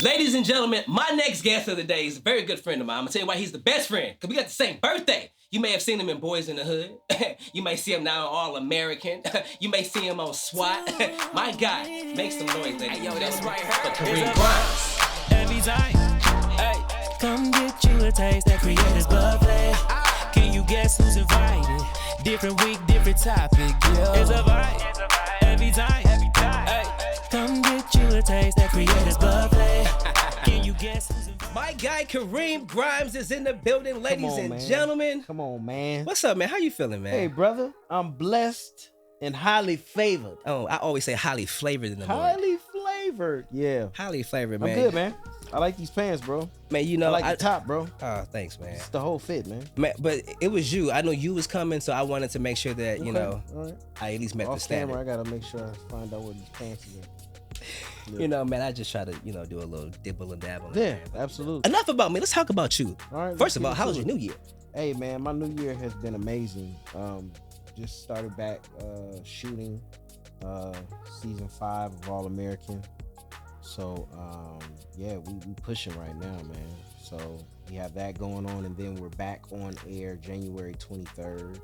Ladies and gentlemen, my next guest of the day is a very good friend of mine. I'm gonna tell you why he's the best friend, because we got the same birthday. You may have seen him in Boys in the Hood. You may see him now in All American. You may see him on SWAT. My guy, make some noise, ladies and gentlemen, for Kareem Grimes. Every time, hey, come get you a taste that creators buffet. Can you guess who's invited? Different week, different topic. It's a vibe. Every time, hey, come get you a taste that creators buffet. Can you guess who's invited? My guy Kareem Grimes is in the building, ladies and gentlemen. Come on, man. What's up, man? How you feeling, man? Hey, brother. I'm blessed and highly favored. Oh, I always say highly flavored in the morning. Highly flavored. Yeah. Highly flavored, I'm man. good, man. I like these pants, bro. Man, you know, I like the top, bro. Oh, thanks, man. It's the whole fit, man. Man, but it was you. I know you was coming, so I wanted to make sure that, you Okay, know, all right. I at least met the Off standard. camera, I gotta make sure I find out where these pants is at. Yeah. You know, man, I just try to, you know, do a little dibble and dabble. Yeah, absolutely. Enough about me. Let's talk about you. All right. First of all, how was your new year? Hey, man, my new year has been amazing. Just started back shooting season 5 of All American. So yeah, we pushing right now, man. So we have that going on, and then we're back on air January 23rd.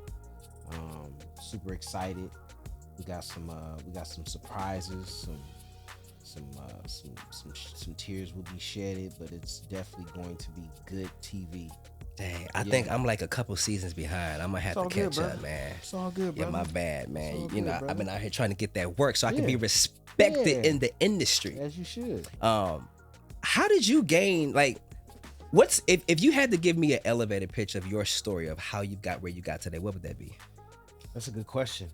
Super excited. We got some surprises, some tears will be shedded, but it's definitely going to be good TV. Dang, I think I'm like a couple seasons behind. I'm gonna have to catch up, man. It's all good, bro. Yeah, my bad, man. It's all You know, good, I've been brother. out here trying to get that work so I can be respected in the industry. As you should. How did you gain, like, what's if you had to give me an elevator pitch of your story of how you got where you got today, what would that be? That's a good question.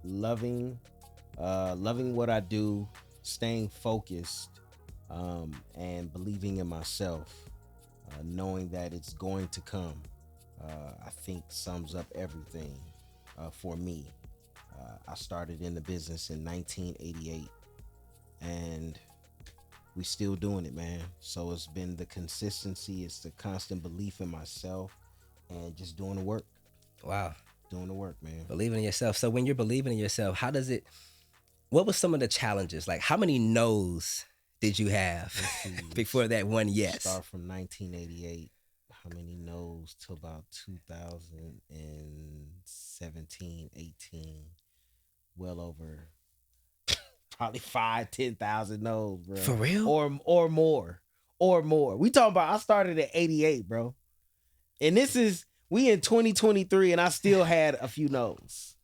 Loving what I do, staying focused, and believing in myself, knowing that it's going to come, I think sums up everything for me. I started in the business in 1988, and we still doing it, man. So it's been the consistency, it's the constant belief in myself, and just doing the work. Wow. Doing the work, man. Believing in yourself. So when you're believing in yourself, what was some of the challenges? Like, how many no's did you have before that one yes? Start from 1988. How many no's till about 2017, 18? Well over probably 10,000 no's, bro. For real? Or more. We talking about, I started at 88, bro. And we in 2023, and I still had a few no's.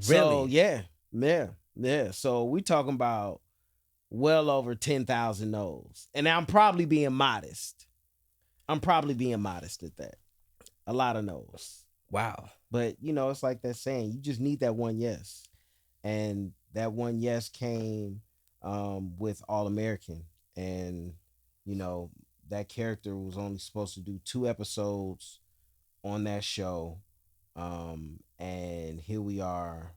Really? So yeah. So we talking about well over 10,000 no's. And I'm probably being modest. at that. A lot of no's. Wow. But, you know, it's like that saying, you just need that one yes. And that one yes came with All American. And, you know, that character was only supposed to do 2 episodes on that show. And here we are,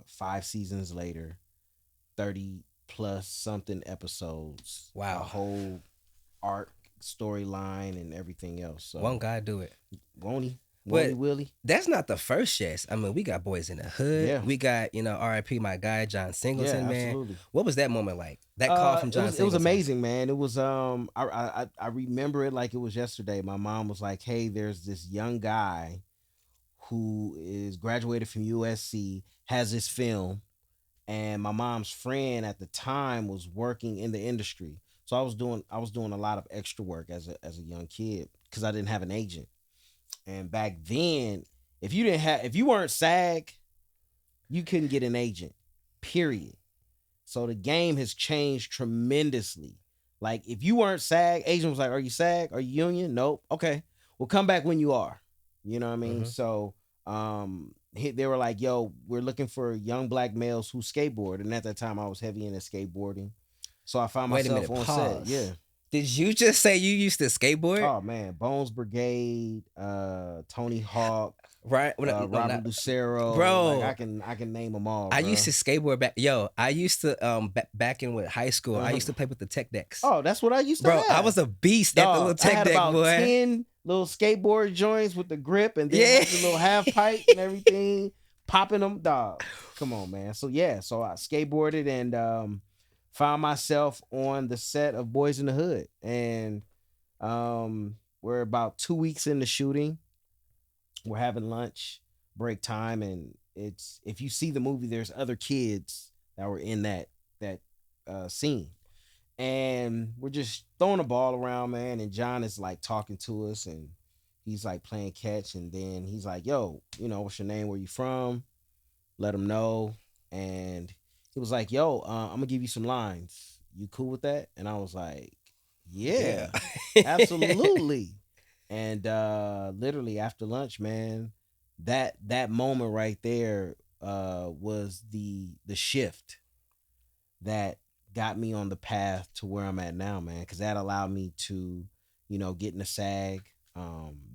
5 seasons later, 30 plus something episodes. Wow. A whole arc, storyline, and everything else. So One guy do it. won't he? But Willie? that's not the first yes. I mean, we got Boys in the Hood. Yeah. We got, you know, R.I.P. my guy, John Singleton, Yeah, man. absolutely. What was that moment like? That call from John Singleton? It was amazing, man. It was I remember it like it was yesterday. My mom was like, hey, there's this young guy who is graduated from USC, has this film, and my mom's friend at the time was working in the industry. So I was doing a lot of extra work as a young kid because I didn't have an agent. And back then, if you weren't SAG, you couldn't get an agent, period. So the game has changed tremendously. Like, if you weren't SAG, agent was like, are you SAG? Are you union? Nope. Okay. Well, come back when you are. You know what I mean? Mm-hmm. So they were like, yo, we're looking for young black males who skateboard. And at that time, I was heavy into skateboarding. So I found myself on set. Yeah. Did you just say you used to skateboard? Oh, man. Bones Brigade, Tony Hawk. Right, Robert Lucero, bro. Like, I can name them all. I bro. used to skateboard back. Yo, I used to back in with high school. I used to play with the tech decks. Oh, that's what I used to bro, have. I was a beast at the little I tech had deck, about boy. 10 little skateboard joints with the grip, and then the little half pipe and everything, popping them. Dog, come on, man. So yeah, so I skateboarded, and found myself on the set of Boys in the Hood, and we're about 2 weeks into shooting. We're having lunch break time, and it's if you see the movie, there's other kids that were in that scene, and we're just throwing the ball around, man. And John is like talking to us, and he's like playing catch, and then he's like, "Yo, what's your name? Where you from?" Let him know, and he was like, "Yo, I'm gonna give you some lines. You cool with that?" And I was like, Yeah. "Yeah, absolutely." And literally after lunch, man, that moment right there was the shift that got me on the path to where I'm at now, man. Because that allowed me to, get in a SAG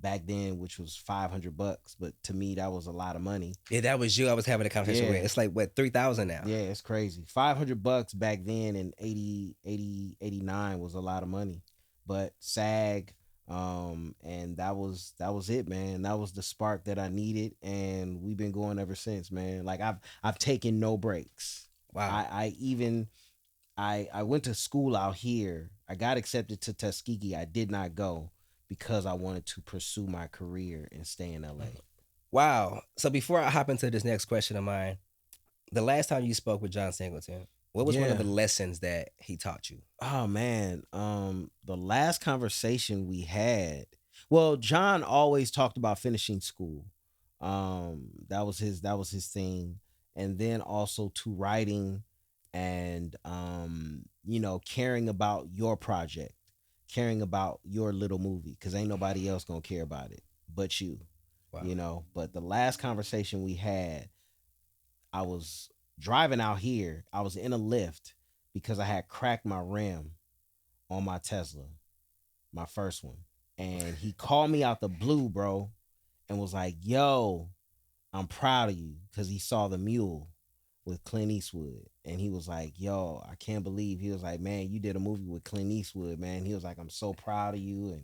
back then, which was $500, but to me that was a lot of money. Yeah, that was you. I was having a conversation with. Yeah. It's like what 3,000 now. Yeah, it's crazy. $500 back then in 89 was a lot of money. But SAG, and that was it, man. That was the spark that I needed, and we've been going ever since, man. Like I've taken no breaks. Wow. I went to school out here. I got accepted to Tuskegee. I did not go because I wanted to pursue my career and stay in LA. Wow. So before I hop into this next question of mine, the last time you spoke with John Singleton, what was one of Yeah. the lessons that he taught you? Oh man, the last conversation we had. Well, John always talked about finishing school. That was his thing, and then also to writing, and caring about your project, caring about your little movie, because ain't nobody else gonna care about it but you. Wow. But the last conversation we had, I was driving out here. I was in a lift because I had cracked my rim on my Tesla, my first one. And he called me out the blue, bro, and was like, "Yo, I'm proud of you," because he saw the mule with Clint Eastwood. And he was like, "Yo, I can't believe." He was like, "Man, you did a movie with Clint Eastwood, man." He was like, "I'm so proud of you." And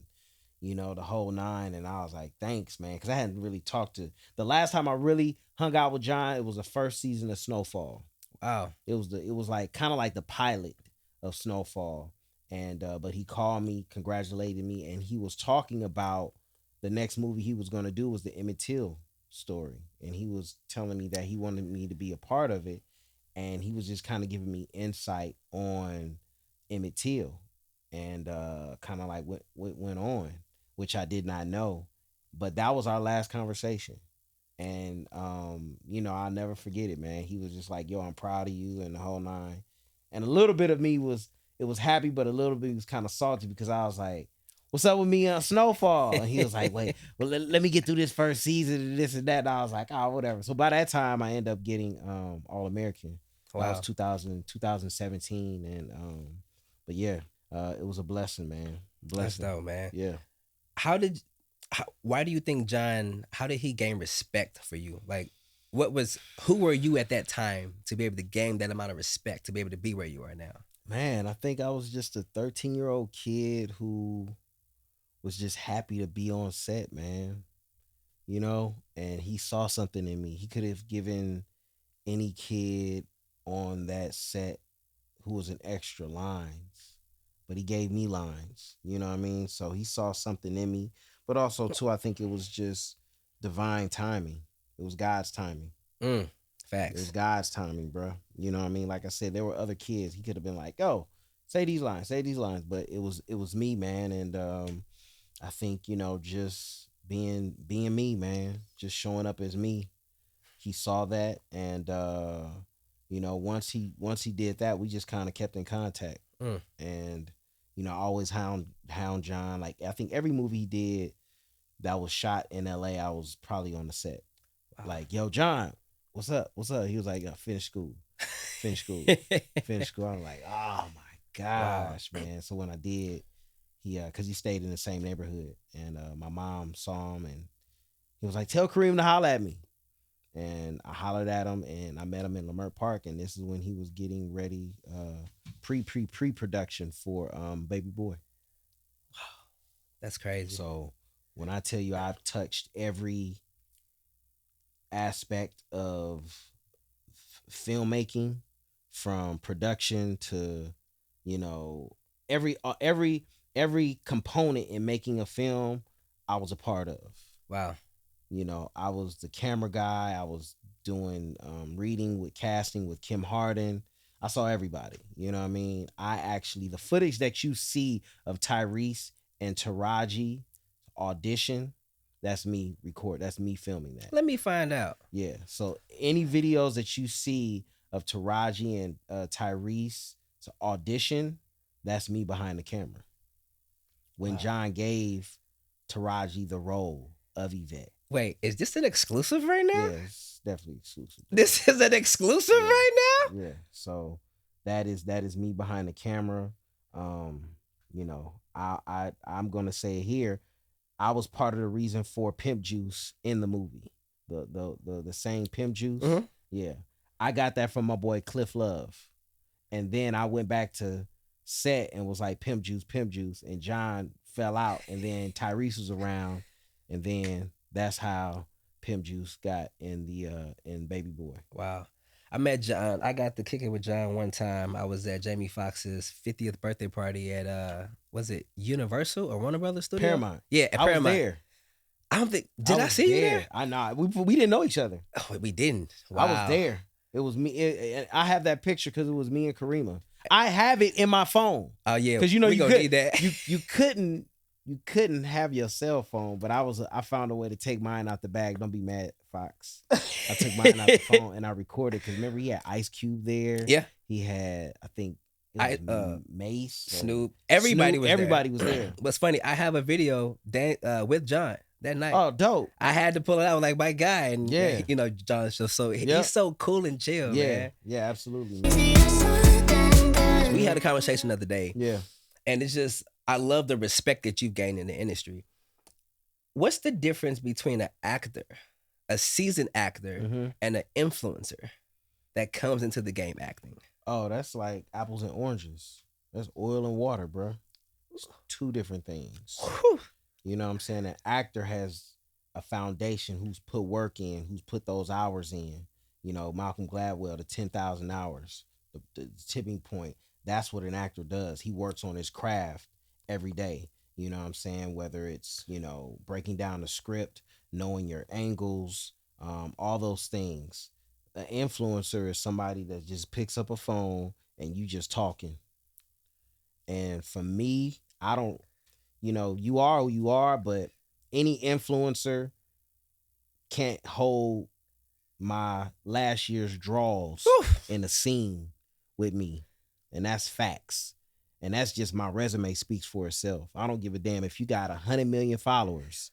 the whole nine. And I was like, "Thanks, man," because I hadn't really talked to. The last time I really hung out with John, it was the first season of Snowfall. Wow. It was like kind of like the pilot of Snowfall. And but he called me, congratulated me, and he was talking about the next movie he was going to do was the Emmett Till story, and he was telling me that he wanted me to be a part of it, and he was just kind of giving me insight on Emmett Till, and kind of like what went on, which I did not know. But that was our last conversation. And I'll never forget it, man. He was just like, "Yo, I'm proud of you," and the whole nine. And a little bit of me was happy, but a little bit was kind of salty because I was like, "What's up with me on Snowfall?" And he was like, "Wait, well, let me get through this first season and this and that." And I was like, "Oh, whatever." So by that time, I ended up getting All American. That was Wow. 2017, and but yeah, it was a blessing, man. That's Blessing. dope, man. Yeah. Why do you think John, how did he gain respect for you? Like, who were you at that time to be able to gain that amount of respect, to be able to be where you are now? Man, I think I was just a 13-year-old kid who was just happy to be on set, man. And he saw something in me. He could have given any kid on that set who was an extra lines, but he gave me lines. You know what I mean? So he saw something in me, but also too, I think it was just divine timing. It was God's timing. Mm, It facts. was God's timing, bro. You know what I mean? Like I said, there were other kids. He could have been like, "Yo, say these lines, say these lines," but it was me, man. And I think just being me, man, just showing up as me. He saw that, and once he did that, we just kind of kept in contact. Mm. And I always hound John. Like I think every movie he did that was shot in LA, I was probably on the set. Wow. Like, "Yo, John, what's up? What's up?" He was like, "Finish school, finish school, finish school." I'm like, "Oh my gosh, man!" So when I did, because he stayed in the same neighborhood, and my mom saw him, and he was like, "Tell Kareem to holler at me." And I hollered at him, and I met him in Lamert Park, and this is when he was getting ready, pre-production for Baby Boy. That's crazy. So when I tell you I've touched every aspect of filmmaking, from production to, you know, every component in making a film, I was a part of. Wow. You know, I was the camera guy. I was doing reading with casting with Kim Harden. I saw everybody. You know what I mean? The footage that you see of Tyrese and Taraji audition, that's me That's me filming that. Let me find out. Yeah. So any videos that you see of Taraji and Tyrese to audition, that's me behind the camera. When John gave Taraji the role of Yvette. Wait, is this an exclusive right now? Yeah, it's definitely exclusive. This is an exclusive right now? Yeah. So that is me behind the camera. You know, I'm gonna say it here. I was part of the reason for Pimp Juice in the movie. The saying Pimp Juice. Mhm. Yeah. I got that from my boy Cliff Love. And then I went back to set and was like Pimp Juice, and John fell out, and then Tyrese was around, and then that's how Pimp Juice got in Baby Boy. Wow. I met John. I got to kick it with John one time. I was at Jamie Foxx's 50th birthday party at was it Universal or Warner Brothers Studio? Paramount. Yeah, at Paramount. I was there. I don't think I was see you there? I know. We didn't know each other. Oh, we didn't. Wow. I was there. It was me. I have that picture because it was me and Karima. I have it in my phone. Oh yeah, because you know you need that. you couldn't have your cell phone, but I found a way to take mine out the bag. Don't be mad, Fox. I took mine out the phone and I recorded because remember he had Ice Cube there. Yeah, he had I think it was Mace, Snoop. Everybody was there. What's funny? I have a video with John that night. Oh, dope! I had to pull it out like my guy, and yeah, you know John's just he's so cool and chill. Yeah, man. Yeah, absolutely. We had a conversation the other day. Yeah, and it's just I love the respect that you've gained in the industry. What's the difference between an actor, a seasoned actor, and an influencer that comes into the game acting? Oh, that's like apples and oranges. That's oil and water, bro. It's two different things. Whew. You know what I'm saying? An actor has a foundation who's put work in, who's put those hours in. You know, Malcolm Gladwell, the 10,000 hours, the tipping point. That's what an actor does. He works on his craft every day. You know what I'm saying? Whether it's, you know, breaking down the script, knowing your angles, all those things. An influencer is somebody that just picks up a phone and you just talking. And for me, I don't, you know, you are who you are, but any influencer can't hold my last year's draws in a scene with me. And that's facts. And that's just my resume speaks for itself. I don't give a damn if you got 100 million followers.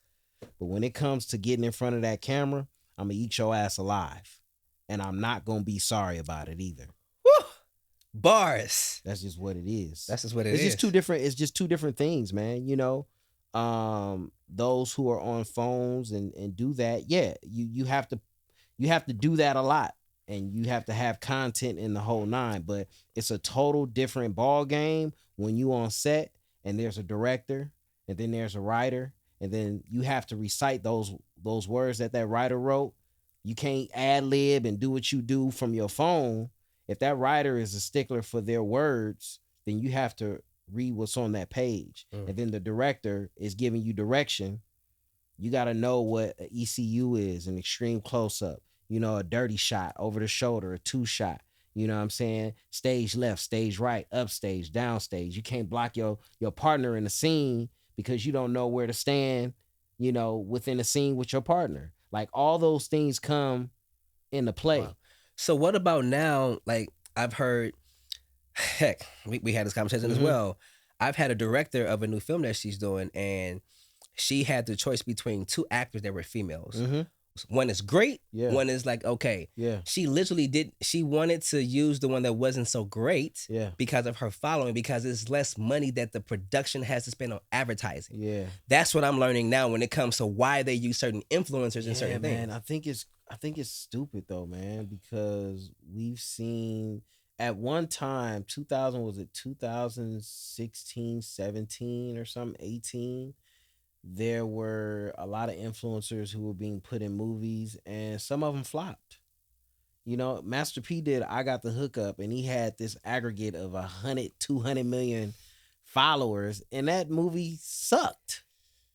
But when it comes to getting in front of that camera, I'm going to eat your ass alive. And I'm not going to be sorry about it either. Woo! Bars. That's just what it is. That's just what it is. It's just two different things, man. You know, those who are on phones and do that, yeah, you have to do that a lot. And you have to have content in the whole nine, but it's a total different ball game when you on set and there's a director and then there's a writer and then you have to recite those words that writer wrote. You can't ad lib and do what you do from your phone. If that writer is a stickler for their words, then you have to read what's on that page. And then the director is giving you direction. You got to know what an ECU is, an extreme close-up. You know, a dirty shot, over the shoulder, a 2-shot. You know what I'm saying? Stage left, stage right, upstage, downstage. You can't block your partner in the scene because you don't know where to stand, you know, within a scene with your partner. Like, all those things come into play. Wow. So what about now? Like, I've heard, heck, we had this conversation as well. I've had a director of a new film that she's doing, and she had the choice between two actors that were females. One is great. Yeah. One is like, okay. Yeah. She literally she wanted to use the one that wasn't so great because of her following, because it's less money that the production has to spend on advertising. Yeah. That's what I'm learning now when it comes to why they use certain influencers and certain things. Man, I think it's stupid though, man, because we've seen at one time, 2016, 17 or something, 18, there were a lot of influencers who were being put in movies and some of them flopped. You know, Master P did I Got the Hookup, and he had this aggregate of 100, 200 million followers, and that movie sucked.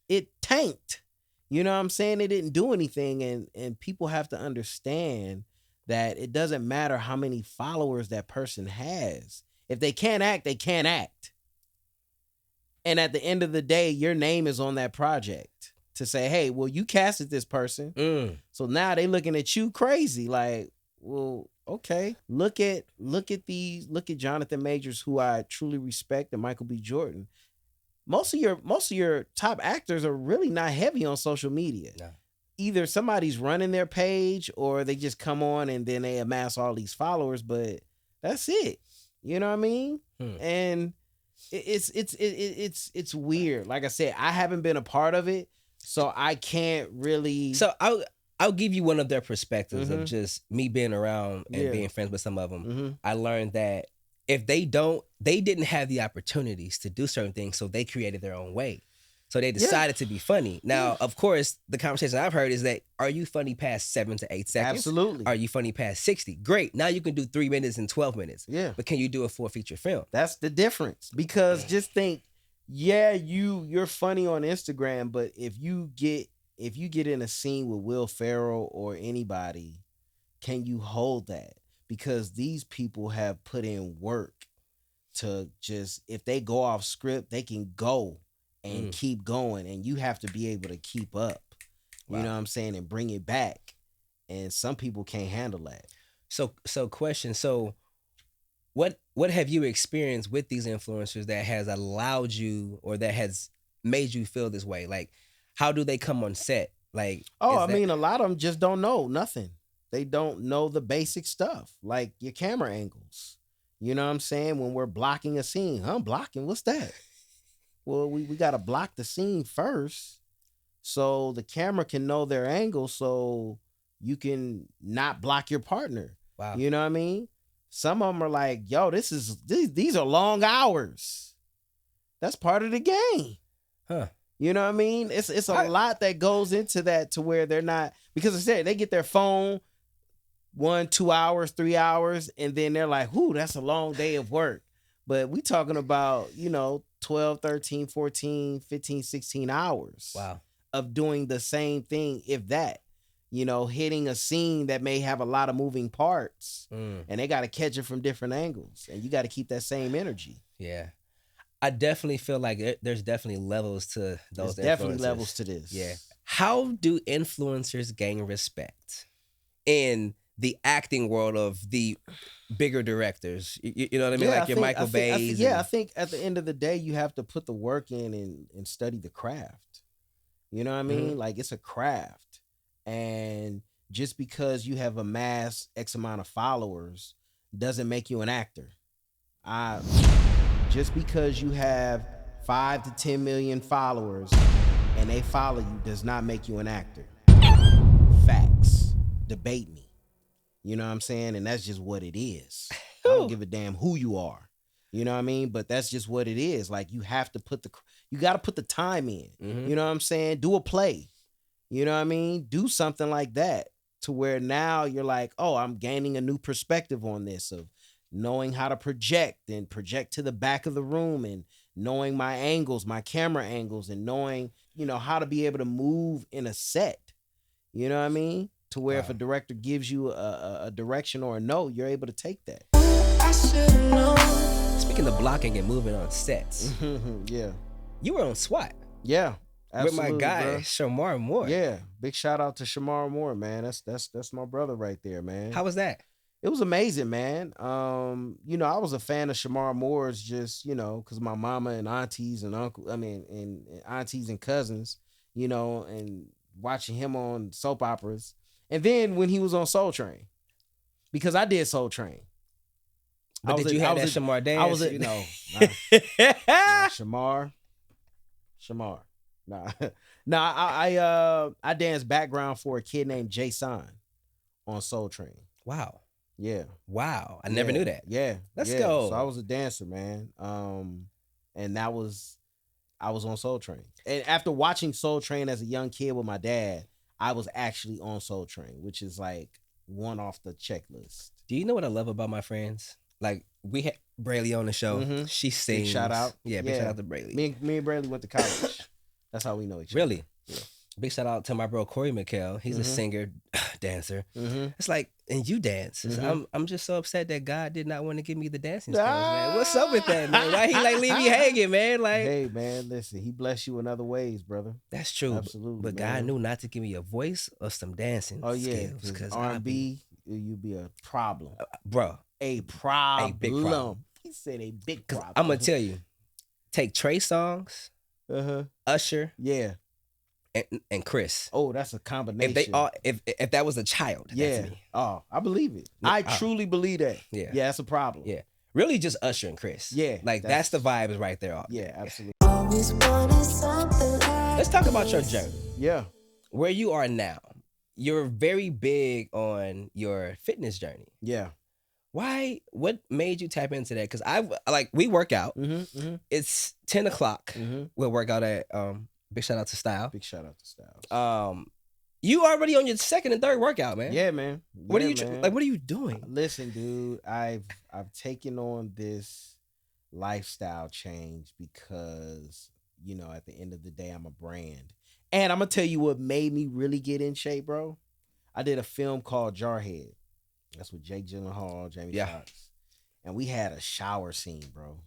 It tanked. You know what I'm saying? It didn't do anything, and people have to understand that it doesn't matter how many followers that person has. If they can't act, they can't act. And at the end of the day, your name is on that project to say, hey, well, you casted this person. So now they looking at you crazy. Like, well, okay. Look at Jonathan Majors, who I truly respect, and Michael B. Jordan. Most of your top actors are really not heavy on social media. No. Either somebody's running their page or they just come on and then they amass all these followers, but that's it. You know what I mean? And it's weird. Like I said, I haven't been a part of it, so I can't really. So I'll give you one of their perspectives of just me being around and being friends with some of them. I learned that if they didn't have the opportunities to do certain things, so they created their own way. So they decided to be funny. Now, of course, the conversation I've heard is that, are you funny past 7 to 8 seconds? Absolutely. Are you funny past 60? Great. Now you can do 3 minutes and 12 minutes. Yeah. But can you do it for a feature film? That's the difference. Because just think, you're funny on Instagram, but if you get in a scene with Will Ferrell or anybody, can you hold that? Because these people have put in work to just, if they go off script, they can go and keep going, and you have to be able to keep up. Wow. You know what I'm saying? And bring it back. And some people can't handle that. So question. So what have you experienced with these influencers that has allowed you, or that has made you feel this way? Like, how do they come on set? Like, I mean, a lot of them just don't know nothing. They don't know the basic stuff, like your camera angles. You know what I'm saying? When we're blocking a scene, blocking, what's that? Well, we got to block the scene first so the camera can know their angle, so you can not block your partner. Wow. You know what I mean? Some of them are like, yo, these are long hours. That's part of the game. Huh. You know what I mean? It's a lot that goes into that, to where they're not, because I said they get their phone 1, 2 hours, 3 hours, and then they're like, whoo, that's a long day of work. But we talking about, 12, 13, 14, 15, 16 hours of doing the same thing, if that, hitting a scene that may have a lot of moving parts, and they got to catch it from different angles, and you got to keep that same energy. Yeah. I definitely feel like there's definitely levels to those. There's definitely levels to this. Yeah. How do influencers gain respect in the acting world of the bigger directors? You know what I mean? Like your Michael Bays. I think at the end of the day, you have to put the work in and study the craft. You know what I mean? Like, it's a craft. And just because you have amassed X amount of followers doesn't make you an actor. Just because you have 5 to 10 million followers and they follow you does not make you an actor. Facts. Debate me. You know what I'm saying? And that's just what it is. I don't give a damn who you are. You know what I mean? But that's just what it is. Like, you got to put the time in. You know what I'm saying? Do a play. You know what I mean? Do something like that, to where now you're like, oh, I'm gaining a new perspective on this, of knowing how to project to the back of the room, and knowing my angles, my camera angles, and knowing, how to be able to move in a set. You know what I mean? To where if a director gives you a direction or a note, you're able to take that. Speaking of blocking and moving on sets, yeah, you were on SWAT. Yeah, absolutely, with my guy, bro. Shamar Moore. Yeah, big shout out to Shamar Moore, man. That's my brother right there, man. How was that? It was amazing, man. I was a fan of Shamar Moore's just, because my mama and aunties and and aunties and cousins, and watching him on soap operas. And then when he was on Soul Train, because I did Soul Train. But did you have that Shamar dance? Shamar. Nah. I danced background for a kid named Jason on Soul Train. Wow. Yeah. Wow. I never knew that. Yeah. Let's go. So I was a dancer, man. And I was on Soul Train. And after watching Soul Train as a young kid with my dad, I was actually on Soul Train, which is like one off the checklist. Do you know what I love about my friends? Like we had Brayley on the show. Mhm. She sings. Big shout out. Yeah, big shout out to Brayley. Me and Brayley went to college. That's how we know each other. Really? Yeah. Big shout out to my bro Corey McHale. He's a Mhm. singer, dancer. Mhm. It's like, and you dance. It's- Mhm. I'm just so upset that God did not want to give me the dancing skills, man. What's up with that, man? Why he like leave me hanging, man? Like, Hey man, listen, he bless you in other ways, brother. that's true. Absolutely. But man. God knew not to give me a voice or some dancing Oh yeah, skills. because I'd R&B, you be a problem. bro, A problem. big problem. He said a big problem. I'm gonna tell you, take Trey Songz, Uh-huh. Usher, Yeah. and Chris. Oh, that's a combination. If that was a child, Yeah. that's me. Oh, I believe it. Yeah, I truly believe that. Yeah. Yeah, that's a problem. Yeah. Really just Usher and Chris. Yeah, Like that's the vibes right there. Yeah, absolutely. Let's talk about your journey. Yeah. Where you are now. You're very big on your fitness journey. Yeah. Why? What made you tap into that? Because we work out. Mm-hmm. Mm-hmm. It's 10 o'clock. Mm-hmm. We'll work out at big shout out to Style. Big shout out to Styles. You already on your second and third workout, man. Yeah, man. What are Yeah, you man. like? What are you doing? Listen, dude, I've taken on this lifestyle change because, you know, at the end of the day, I'm a brand. And I'm gonna tell you what made me really get in shape, bro. I did a film called Jarhead. That's with Jake Gyllenhaal, Jamie Foxx. And we had a shower scene, bro.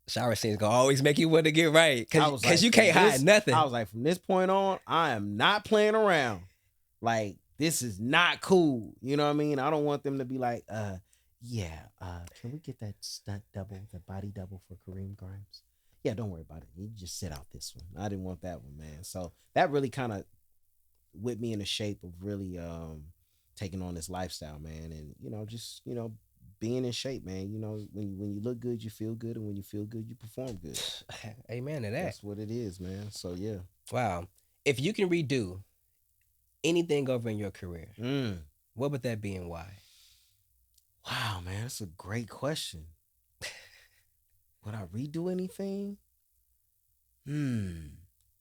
Shower scenes gonna always make you want to get right. I was Cause like, you can't from hide this- nothing. I was like, from this point on, I am not playing around. Like, this is not cool. You know what I mean? I don't want them to be like, can we get that stunt double, the body double for Kareem Grimes? Yeah, don't worry about it. You just sit out this one. I didn't want that one, man. So that really kind of whipped me in the shape of really taking on this lifestyle, man. And, you know, just, you know, being in shape, man. You know, when you look good, you feel good. And when you feel good, you perform good. Amen to that. That's what it is, man. So, yeah. Wow. If you can redo anything over in your career, what would that be and why? Wow, man, that's a great question. Would I redo anything?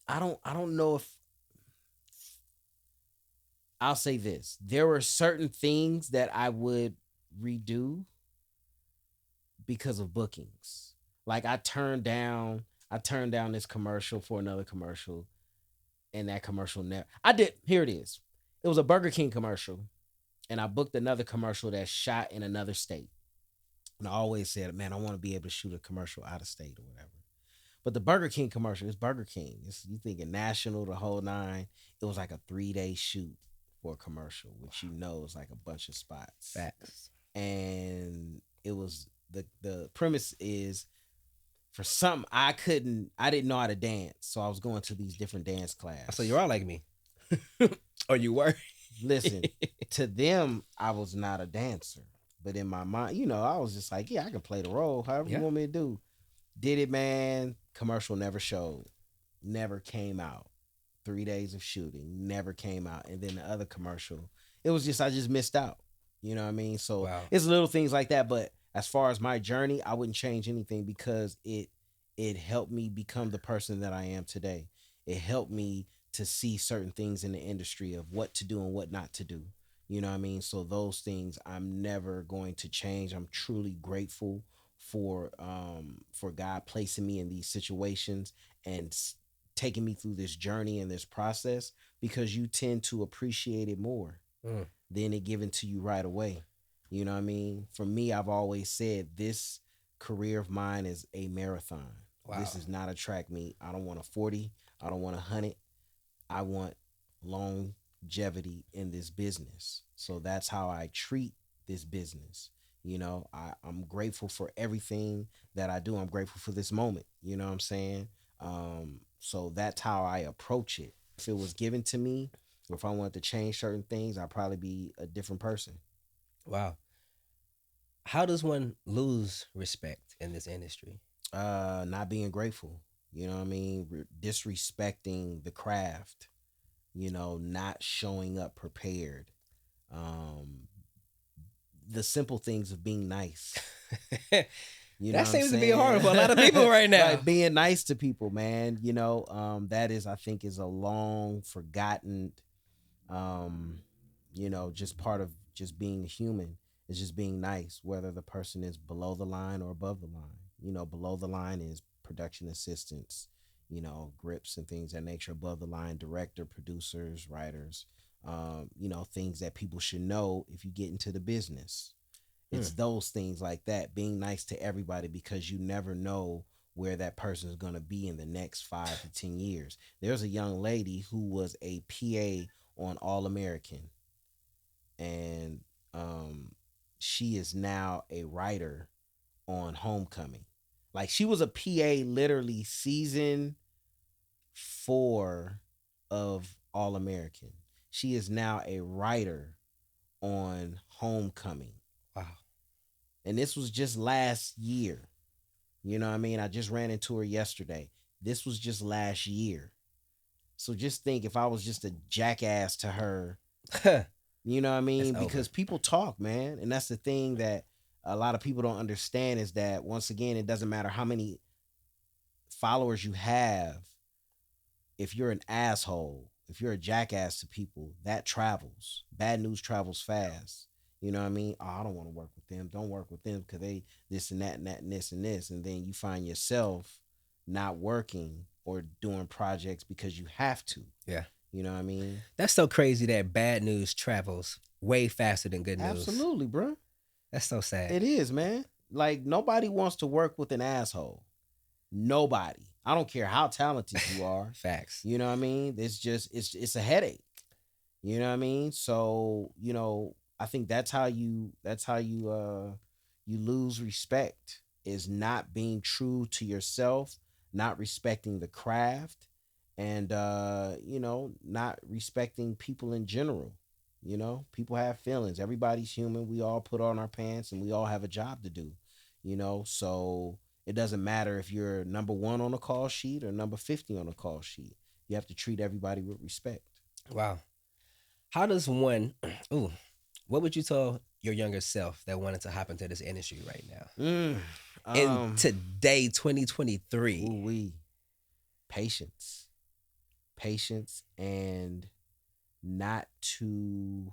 I don't know if I'll say this. There were certain things that I would redo because of bookings. Like I turned down this commercial for another commercial, and that commercial here it is. It was a Burger King commercial, and I booked another commercial that shot in another state. And I always said, man, I want to be able to shoot a commercial out of state or whatever. But the Burger King commercial is Burger King. You thinking national, the whole nine. It was like a 3-day shoot for a commercial, which you know is like a bunch of spots. Facts. And it was the premise is for something I didn't know how to dance. So I was going to these different dance classes. So you are like me. Or you were. Listen, to them, I was not a dancer. But in my mind, you know, I was just like, yeah, I can play the role however you want me to do. Did it, man. Commercial never showed. Never came out. 3 days of shooting. Never came out. And then the other commercial, it was just, I just missed out. You know what I mean? So Wow. It's little things like that. But as far as my journey, I wouldn't change anything because it helped me become the person that I am today. It helped me to see certain things in the industry of what to do and what not to do. You know what I mean? So those things I'm never going to change. I'm truly grateful for God placing me in these situations and taking me through this journey and this process, because you tend to appreciate it more than it given to you right away. You know what I mean? For me, I've always said this career of mine is a marathon. Wow. This is not a track meet. I don't want a 40. I don't want a 100. I want longevity in this business. So that's how I treat this business. You know, I'm grateful for everything that I do. I'm grateful for this moment. You know what I'm saying? So that's how I approach it. If it was given to me, or if I wanted to change certain things, I'd probably be a different person. Wow. How does one lose respect in this industry? Not being grateful. You know what I mean? Disrespecting the craft. You know, not showing up prepared. The simple things of being nice. You know That seems to be saying? hard for a lot of people right now. Like being nice to people, man. You know, that is, I think, is a long forgotten just part of just being a human is just being nice, whether the person is below the line or above the line. Below the line is production assistants, grips and things of that nature. Above the line, director, producers, writers, things that people should know if you get into the business. It's those things like that, being nice to everybody, because you never know where that person is going to be in the next 5 to 10 years. There's a young lady who was a PA on All American, and she is now a writer on Homecoming. Like, she was a PA literally season 4 of All American. She is now a writer on Homecoming. Wow. And this was just last year. You know what I mean? I just ran into her yesterday. This was just last year. So just think, if I was just a jackass to her, you know what I mean? It's Because over. people talk, man. And that's the thing that a lot of people don't understand, is that, once again, it doesn't matter how many followers you have. If you're an asshole, if you're a jackass to people, that travels. Bad news travels fast. You know what I mean? Oh, I don't want to work with them. Don't work with them because they this and that and that and this and this. And then you find yourself not working or doing projects because you have to. Yeah. You know what I mean? That's so crazy that bad news travels way faster than good news. Absolutely, bro. That's so sad. It is, man. Like, nobody wants to work with an asshole. Nobody. I don't care how talented you are. Facts. You know what I mean? It's a headache. You know what I mean? So, I think that's how you you lose respect, is not being true to yourself, not respecting the craft, and not respecting people in general. People have feelings. Everybody's human. We all put on our pants and we all have a job to do. So it doesn't matter if you're number 1 on a call sheet or number 50 on a call sheet. You have to treat everybody with respect. Wow. How does one what would you tell your younger self that wanted to hop into this industry right now? In today, 2023. Ooh-wee. Patience, and not to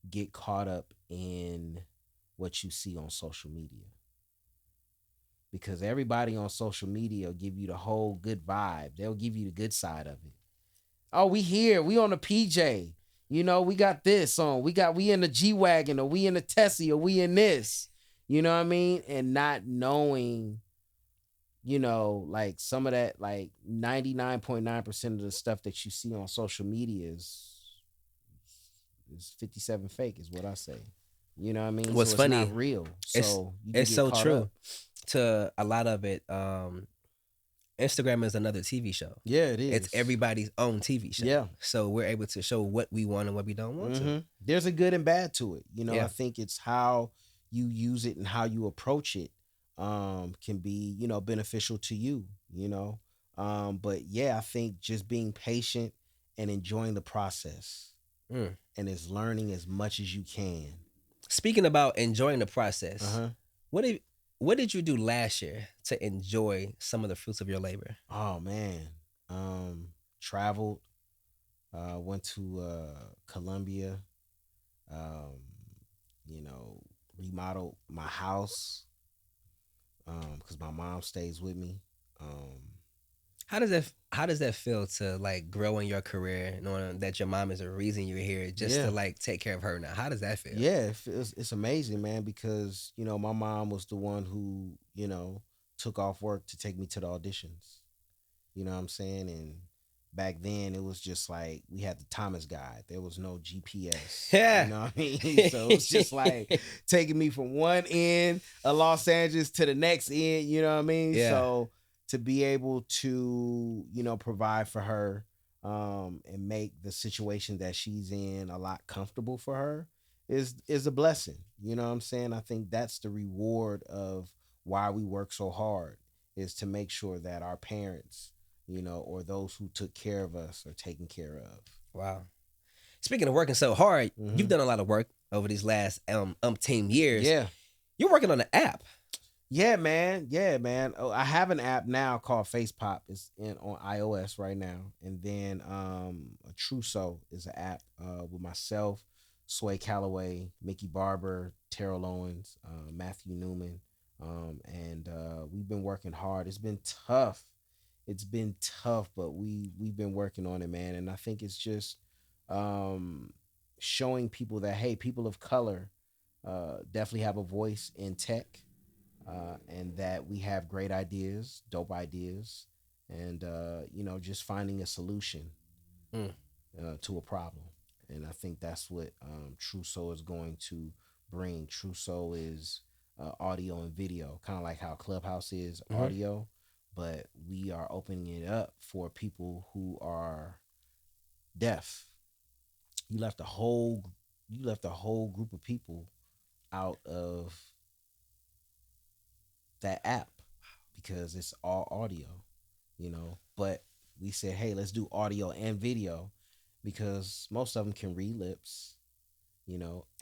get caught up in what you see on social media, because everybody on social media will give you the whole good vibe. They'll give you the good side of it. Oh, we here, we on the PJ, we got this on, we in the G-Wagon, or we in the Tessie, or we in this, you know what I mean? And not knowing, like, some of that, like 99.9% of the stuff that you see on social media is 57 fake, is what I say. You know what I mean? What's so funny, it's not real. So it's so true. Up. To a lot of it, Instagram is another TV show. Yeah, it is. It's everybody's own TV show. Yeah. So we're able to show what we want and what we don't want to. There's a good and bad to it. Yeah. I think it's how you use it and how you approach it can be, beneficial to you, But yeah, I think just being patient and enjoying the process and is learning as much as you can. Speaking about enjoying the process, what did you do last year to enjoy some of the fruits of your labor? Oh man, traveled, went to Colombia, remodeled my house, because my mom stays with me. How does that feel to, like, grow in your career, knowing that your mom is a reason you're here, just to, like, take care of her now? How does that feel? Yeah, it's amazing, man, because my mom was the one who took off work to take me to the auditions. You know what I'm saying? And back then it was just like we had the Thomas guide. There was no GPS. Yeah. You know what I mean? So it's just like taking me from one end of Los Angeles to the next end. You know what I mean? Yeah. So to be able to, provide for her and make the situation that she's in a lot comfortable for her is a blessing. You know what I'm saying? I think that's the reward of why we work so hard, is to make sure that our parents, or those who took care of us, are taken care of. Wow. Speaking of working so hard, you've done a lot of work over these last umpteen years. Yeah. You're working on an app. Yeah, man. Yeah, man. Oh, I have an app now called Face Pop. It's in on iOS right now. And then Truso is an app with myself, Sway Calloway, Mickey Barber, Terrell Owens, Matthew Newman. And we've been working hard. It's been tough. It's been tough, but we've been working on it, man. And I think it's just um showing people that hey, people of color definitely have a voice in tech, and that we have great ideas, dope ideas, and just finding a solution Mm. to a problem. And I think that's what True Soul is going to bring. True Soul is audio and video, kind of like how Clubhouse is Mhm. audio, but we are opening it up for people who are deaf. You left a whole you left a whole group of people out of that app because it's all audio. But we said, hey, let's do audio and video because most of them can read lips,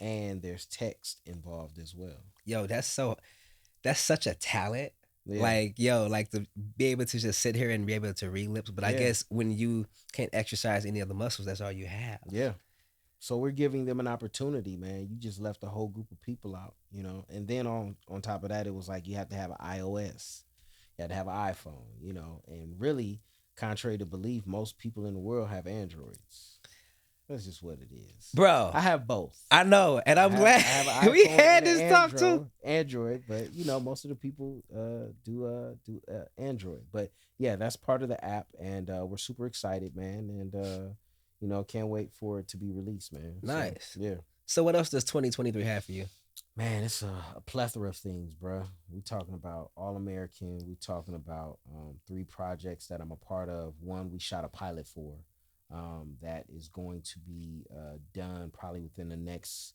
and there's text involved as well. Yo, that's such a talent. Yeah. Like, yo, like to be able to just sit here and be able to read lips. But I Yeah. guess when you can't exercise any other muscles, that's all you have. Yeah. So we're giving them an opportunity, man. You just left a whole group of people out. And then on top of that, it was like you have to have an iOS. You had to have an iPhone. And really, contrary to belief, most people in the world have Androids. That's just what it is. Bro, I have both. I know, and I'm I glad have an we iPhone had and this an talk too. Android, but most of the people do Android. But yeah, that's part of the app, and we're super excited, man, and can't wait for it to be released, man. Nice. So, yeah, So what else does 2023 have for you? man, it's a plethora of things, bro. We talking about All American. We talking about 3 projects that I'm a part of. One we shot a pilot for. That is going to be done probably within the next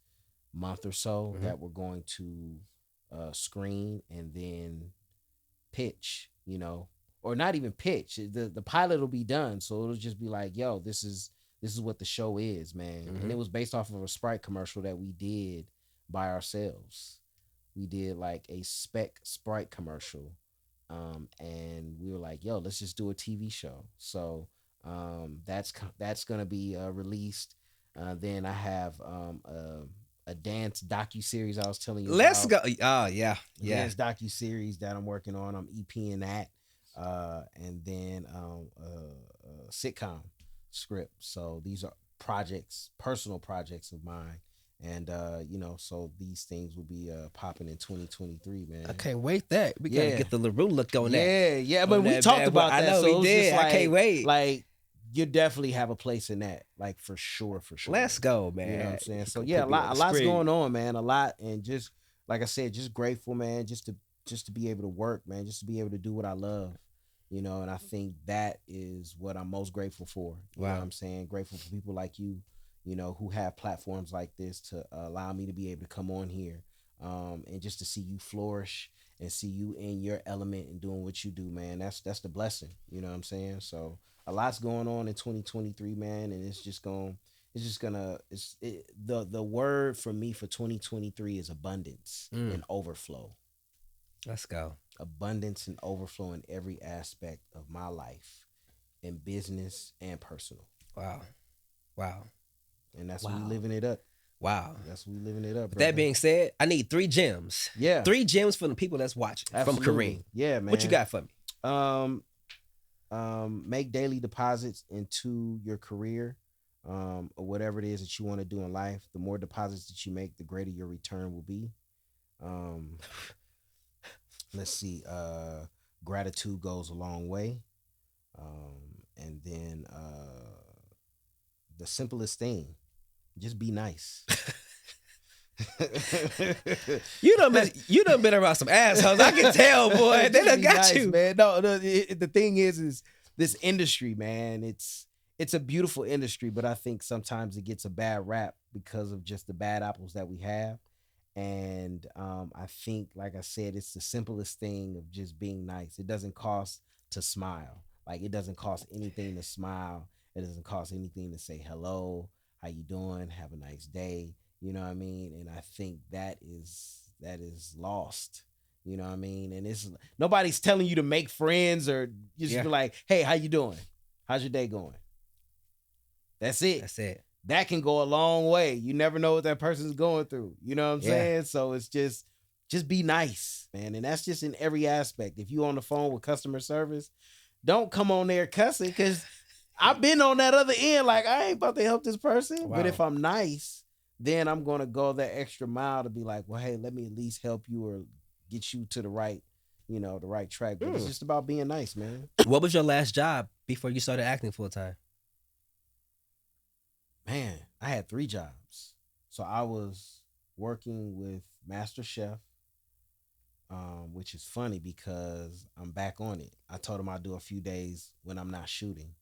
month or so, Mhm. that we're going to screen and then pitch, or not even pitch. The pilot will be done, so it'll just be like, yo, this is what the show is, man. Mhm. And it was based off of a Sprite commercial that we did by ourselves. We did like a spec Sprite commercial, and we were like, yo, let's just do a TV show. So that's gonna be released. Then I have a dance docu series I was telling you Let's about. go. Oh yeah, A yeah. dance docu series that I'm working on. I'm EPing that, and then a sitcom script. So these are personal projects of mine. And so these things will be popping in 2023, man. I can't wait that we gotta Yeah. get the LaRue look on that. Yeah, but On we that talked bad boy. about I that. know So we it was did. just I can't wait. Like you definitely have a place in that, like for sure. Let's go, man. You know what I'm saying? You So can yeah, put me on the a lot's screen. going on, man. A lot, and just like I said, just grateful, man. Just to be able to work, man. Just to be able to do what I love. And I think that is what I'm most grateful for. You know Wow. what I'm saying? Grateful for people like you, who have platforms like this to allow me to be able to come on here, and just to see you flourish and see you in your element and doing what you do, man. That's the blessing. You know what I'm saying? So a lot's going on in 2023, man, and the word for me for 2023 is abundance and overflow. Let's go. Abundance and overflow in every aspect of my life, in business and personal. Wow. Wow. And that's Wow. we living it up. Wow. That's we living it up. With that being said, I need 3 gems. Yeah. 3 gems for the people that's watching Absolutely. from Kareem. Yeah, man. What you got for me? Make daily deposits into your career, or whatever it is that you want to do in life. The more deposits that you make, the greater your return will be. Let's see. Gratitude goes a long way. And then the simplest thing, just be nice. You done been around some assholes. I can tell, boy. They Just done be got nice, you. man. No, the thing is this industry, man. It's a beautiful industry, but I think sometimes it gets a bad rap because of just the bad apples that we have. And I think, like I said, it's the simplest thing of just being nice. It doesn't cost to smile. Like, it doesn't cost anything to smile. It doesn't cost anything to say hello, how you doing, have a nice day. You know what I mean? And I think that is lost. You know what I mean? And it's nobody's telling you to make friends or you just Yeah. be like, hey, how you doing? How's your day going? That's it. That's it. That can go a long way. You never know what that person's going through. You know what I'm Yeah. saying? So it's just be nice, man. And that's just in every aspect. If you on the phone with customer service, don't come on there cussing because I've been on that other end. Like, I ain't about to help this person. Wow. But if I'm nice, then I'm going to go that extra mile to be like, well, hey, let me at least help you or get you to the right, the right track. But it's just about being nice, man. What was your last job before you started acting full time? Man, I had 3 jobs. So I was working with Master Chef, which is funny because I'm back on it. I told him I'd do a few days when I'm not shooting.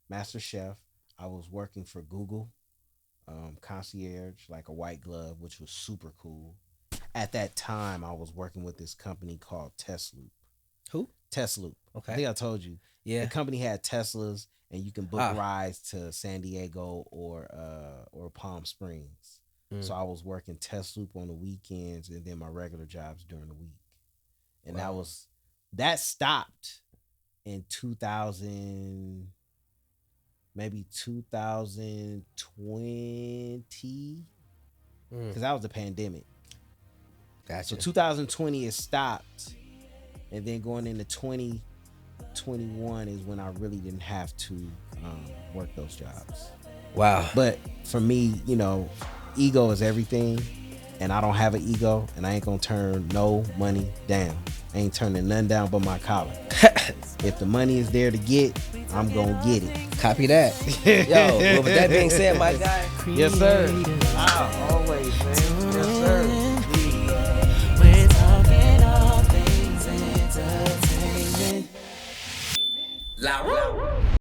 Master Chef, I was working for Google, concierge, like a white glove, which was super cool. At that time, I was working with this company called Tesloop. Who? Tesloop. Okay. I think I told you. Yeah. The company had Teslas, and you can book Ah. rides to San Diego or Palm Springs. So I was working Tesloop on the weekends and then my regular jobs during the week. And Wow. that stopped in 2000, maybe 2020, because that was the pandemic. Gotcha. So 2020 it stopped, and then going into 2021 is when I really didn't have to work those jobs. Wow. But for me, ego is everything, and I don't have an ego, and I ain't gonna turn no money down. I ain't turning nothing down but my collar. If the money is there to get, I'm gonna get it. Copy that. Yo, well, with that being said, my guy. Yes, sir. Always, man. Yes, sir. We're talking all things entertainment. La